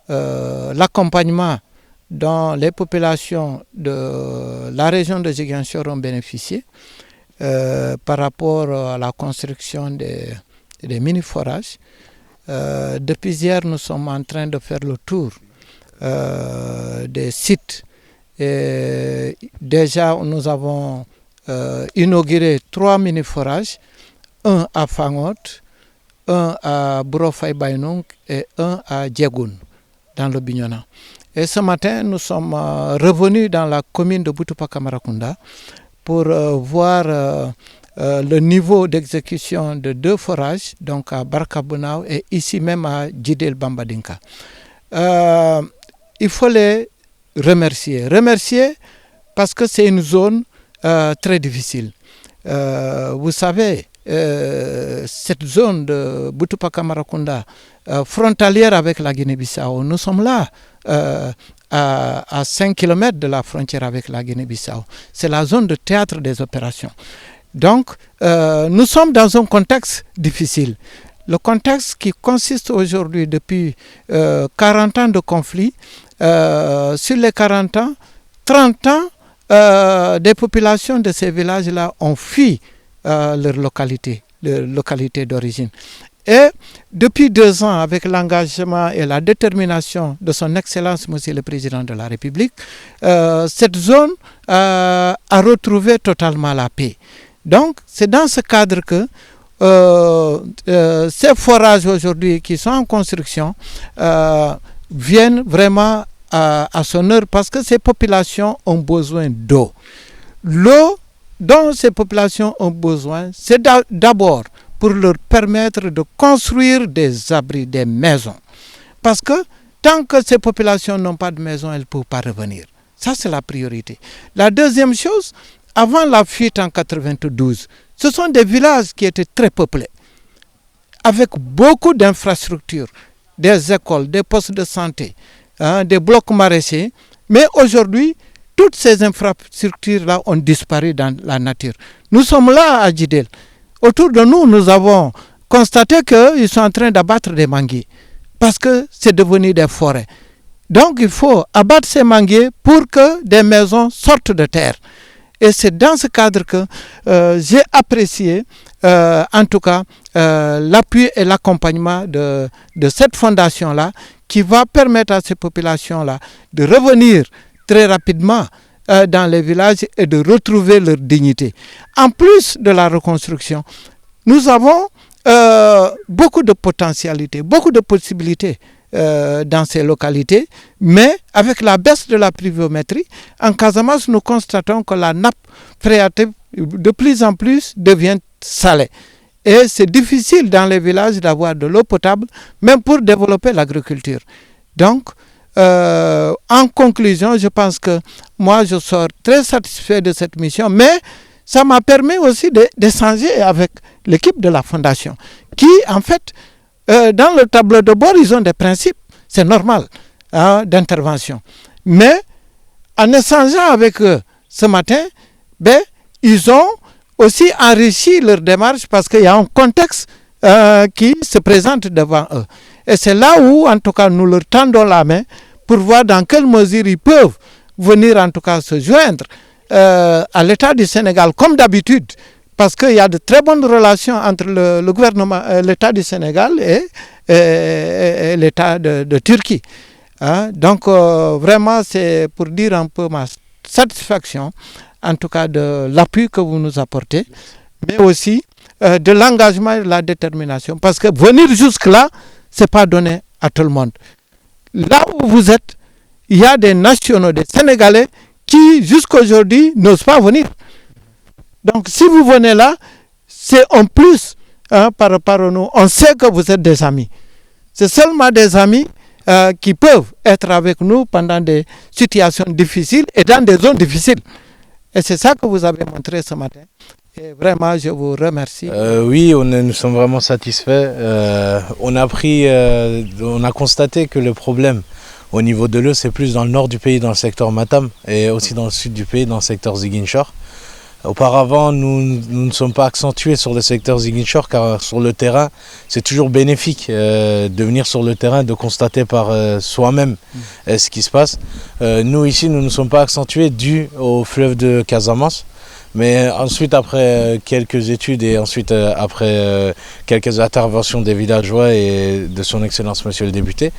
l'accompagnement dont les populations de la région de Ziguinchor ont bénéficié par rapport à la construction des mini-forages. Depuis hier, nous sommes en train de faire le tour des sites. Et déjà, nous avons inauguré 3 mini-forages, un à Fangot, un à Bourofay Baïnoung et un à Diegoun, dans le Bignona. Et ce matin, nous sommes revenus dans la commune de Boutoupa-Camaracounda pour voir le niveau d'exécution de 2 forages, donc à Barkabunao et ici même à Djidel Bambadinka. Il faut les remercier. Remercier parce que c'est une zone très difficile. Vous savez, cette zone de Boutoupa-Camaracounda, frontalière avec la Guinée-Bissau, nous sommes là à 5 km de la frontière avec la Guinée-Bissau. C'est la zone de théâtre des opérations. Donc, nous sommes dans un contexte difficile. Le contexte qui consiste aujourd'hui depuis 40 ans de conflit. Sur les 40 ans, 30 ans, des populations de ces villages-là ont fui leur localité d'origine. Et depuis 2 ans, avec l'engagement et la détermination de son Excellence, Monsieur le Président de la République, cette zone a retrouvé totalement la paix. Donc, c'est dans ce cadre que ces forages aujourd'hui qui sont en construction viennent vraiment à son heure parce que ces populations ont besoin d'eau. L'eau dont ces populations ont besoin, c'est d'abord pour leur permettre de construire des abris, des maisons. Parce que tant que ces populations n'ont pas de maison, elles ne peuvent pas revenir. Ça, c'est la priorité. La deuxième chose, avant la fuite en 92, ce sont des villages qui étaient très peuplés, avec beaucoup d'infrastructures, des écoles, des postes de santé, des blocs maraîchers. Mais aujourd'hui, toutes ces infrastructures-là ont disparu dans la nature. Nous sommes là à Djidel. Autour de nous, nous avons constaté qu'ils sont en train d'abattre des manguiers parce que c'est devenu des forêts. Donc, il faut abattre ces manguiers pour que des maisons sortent de terre. Et c'est dans ce cadre que j'ai apprécié, en tout cas, l'appui et l'accompagnement de cette fondation-là qui va permettre à ces populations-là de revenir très rapidement dans les villages et de retrouver leur dignité. En plus de la reconstruction, nous avons beaucoup de potentialités, beaucoup de possibilités dans ces localités, mais avec la baisse de la pluviométrie, en Casamance, nous constatons que la nappe phréatique de plus en plus devient salée. Et c'est difficile dans les villages d'avoir de l'eau potable, même pour développer l'agriculture. Donc, en conclusion, je pense que moi, je sors très satisfait de cette mission, mais ça m'a permis aussi d'échanger avec l'équipe de la Fondation, qui, en fait, dans le tableau de bord, ils ont des principes, c'est normal, d'intervention. Mais en échangeant avec eux ce matin, ils ont aussi enrichi leur démarche parce qu'il y a un contexte qui se présente devant eux. Et c'est là où, en tout cas, nous leur tendons la main pour voir dans quelle mesure ils peuvent venir, en tout cas, se joindre à l'État du Sénégal, comme d'habitude, parce qu'il y a de très bonnes relations entre le gouvernement, l'État du Sénégal et l'État de Turquie. Donc, vraiment, c'est pour dire un peu ma satisfaction, en tout cas, de l'appui que vous nous apportez, mais aussi de l'engagement et de la détermination. Parce que venir jusque-là, ce n'est pas donné à tout le monde. Là où vous êtes, il y a des nationaux, des Sénégalais, qui jusqu'à aujourd'hui n'osent pas venir. Donc si vous venez là, c'est en plus par rapport à nous. On sait que vous êtes des amis. C'est seulement des amis qui peuvent être avec nous pendant des situations difficiles et dans des zones difficiles. Et c'est ça que vous avez montré ce matin. Et vraiment, je vous remercie. Oui, nous sommes vraiment satisfaits. On a constaté que le problème au niveau de l'eau, c'est plus dans le nord du pays, dans le secteur Matam, et aussi dans le sud du pays, dans le secteur Ziguinchor. Auparavant, nous ne sommes pas accentués sur le secteur Ziguinchor car sur le terrain, c'est toujours bénéfique de venir sur le terrain, de constater par soi-même ce qui se passe. Nous ici, nous ne sommes pas accentués dû au fleuve de Casamance. Mais ensuite, après quelques études et ensuite après quelques interventions des villageois et de son excellence monsieur le député,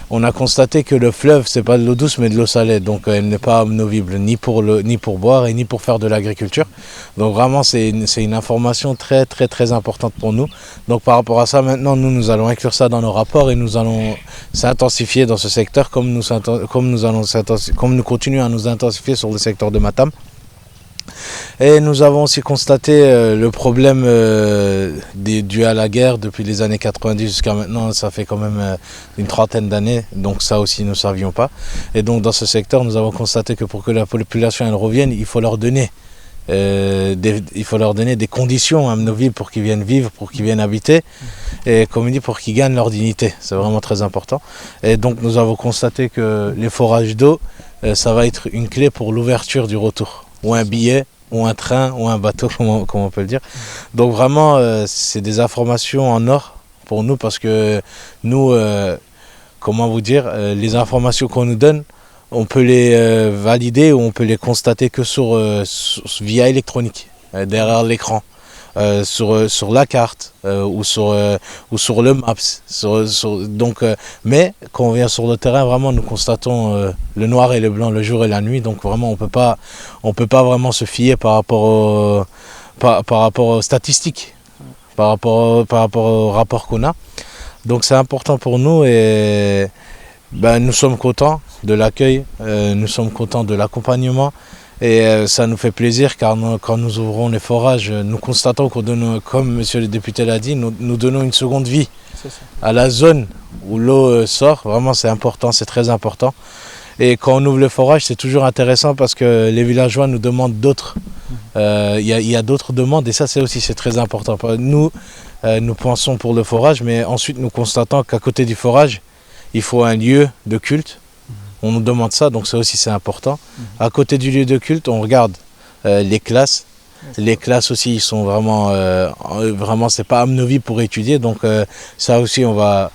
on a constaté que le fleuve, c'est pas de l'eau douce mais de l'eau salée. Donc elle n'est pas amnovible ni pour boire et ni pour faire de l'agriculture. Donc vraiment c'est une information très importante pour nous. Donc par rapport à ça, maintenant nous allons inclure ça dans nos rapports et nous allons s'intensifier dans ce secteur comme nous continuons à nous intensifier sur le secteur de Matam. Et nous avons aussi constaté le problème dû à la guerre depuis les années 90 jusqu'à maintenant, ça fait quand même une trentaine d'années, donc ça aussi nous ne savions pas. Et donc dans ce secteur, nous avons constaté que pour que la population elle revienne, il faut leur donner des conditions amnovibles pour qu'ils viennent vivre, pour qu'ils viennent habiter et comme on dit, pour qu'ils gagnent leur dignité. C'est vraiment très important. Et donc nous avons constaté que les forages d'eau, ça va être une clé pour l'ouverture du retour. Ou un billet, ou un train, ou un bateau, comme on peut le dire. Donc vraiment, c'est des informations en or pour nous parce que nous, comment vous dire, les informations qu'on nous donne, on peut les valider ou on peut les constater que via électronique, derrière l'écran. Sur la carte ou sur le Maps. Mais quand on vient sur le terrain, vraiment nous constatons le noir et le blanc, le jour et la nuit. Donc vraiment on peut pas vraiment se fier par rapport aux statistiques, par rapport au rapport qu'on a. Donc c'est important pour nous et nous sommes contents de l'accueil, nous sommes contents de l'accompagnement. Et ça nous fait plaisir car quand nous ouvrons les forages, nous constatons qu'on donne, comme monsieur le député l'a dit, nous donnons une seconde vie à la zone où l'eau sort. Vraiment c'est important, c'est très important. Et quand on ouvre le forage, c'est toujours intéressant parce que les villageois nous demandent d'autres. Il y a d'autres demandes et ça c'est très important. Nous pensons pour le forage, mais ensuite nous constatons qu'à côté du forage, il faut un lieu de culte. On nous demande ça, donc ça aussi c'est important. À côté du lieu de culte, on regarde les classes. Les classes aussi, ils sont vraiment c'est pas amnovible pour étudier. Donc ça aussi, on va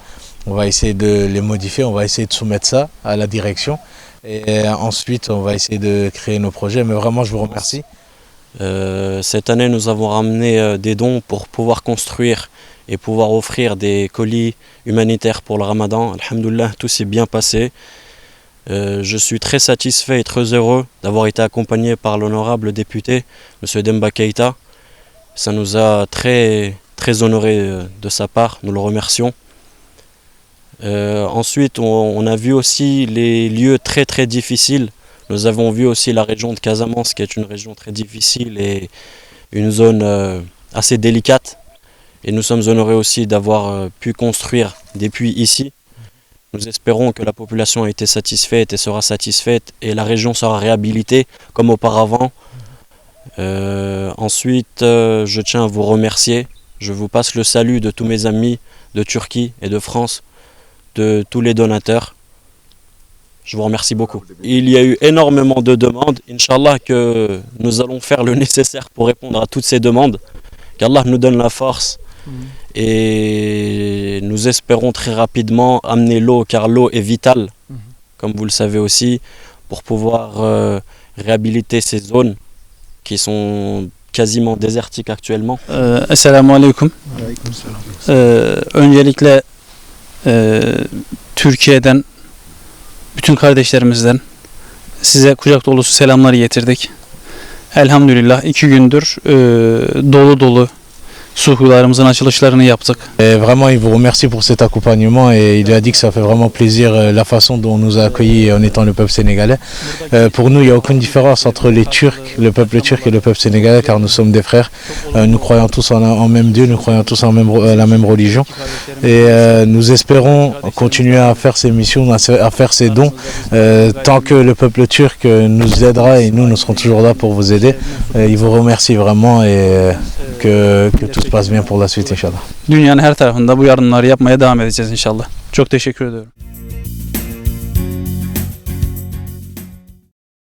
essayer de les modifier. On va essayer de soumettre ça à la direction. Et ensuite, on va essayer de créer nos projets. Mais vraiment, je vous remercie. Cette année, nous avons ramené des dons pour pouvoir construire et pouvoir offrir des colis humanitaires pour le Ramadan. Alhamdoulilah, tout s'est bien passé. Je suis très satisfait et très heureux d'avoir été accompagné par l'honorable député, M. Demba Keïta. Ça nous a très honoré de sa part, nous le remercions. Ensuite, on a vu aussi les lieux très difficiles. Nous avons vu aussi la région de Casamance, qui est une région très difficile et une zone assez délicate. Et nous sommes honorés aussi d'avoir pu construire des puits ici. Nous espérons que la population a été satisfaite et sera satisfaite et la région sera réhabilitée comme auparavant. Ensuite, je tiens à vous remercier. Je vous passe le salut de tous mes amis de Turquie et de France, de tous les donateurs. Je vous remercie beaucoup. Il y a eu énormément de demandes. Inch'Allah que nous allons faire le nécessaire pour répondre à toutes ces demandes. Qu'Allah nous donne la force. Et nous espérons très rapidement amener l'eau, car l'eau est vitale, comme vous le savez aussi, pour pouvoir réhabiliter ces zones qui sont quasiment désertiques actuellement. Esselamu Aleyküm. Öncelikle Türkiye'den bütün kardeşlerimizden size kucak dolusu selamlar getirdik. Elhamdülillah 2 gündür dolu suhularımızın açılışlarını yaptık. Vraiment, il vous remercie pour cet accompagnement et il lui a dit que ça fait vraiment plaisir la façon dont on nous a accueillis en étant le peuple sénégalais. Pour nous, il n'y a aucune différence entre les Turcs, le peuple turc et le peuple sénégalais car nous sommes des frères. Nous croyons tous en même Dieu, nous croyons tous en la même religion. Et nous espérons continuer à faire ces missions, à faire ces dons tant que le peuple turc nous aidera et nous serons toujours là pour vous aider. Il vous remercie vraiment et que tout se passe bien pour la suite inşallah. Dünyanın her tarafında bu yardımları yapmaya devam edeceğiz inşallah. Çok teşekkür ediyorum.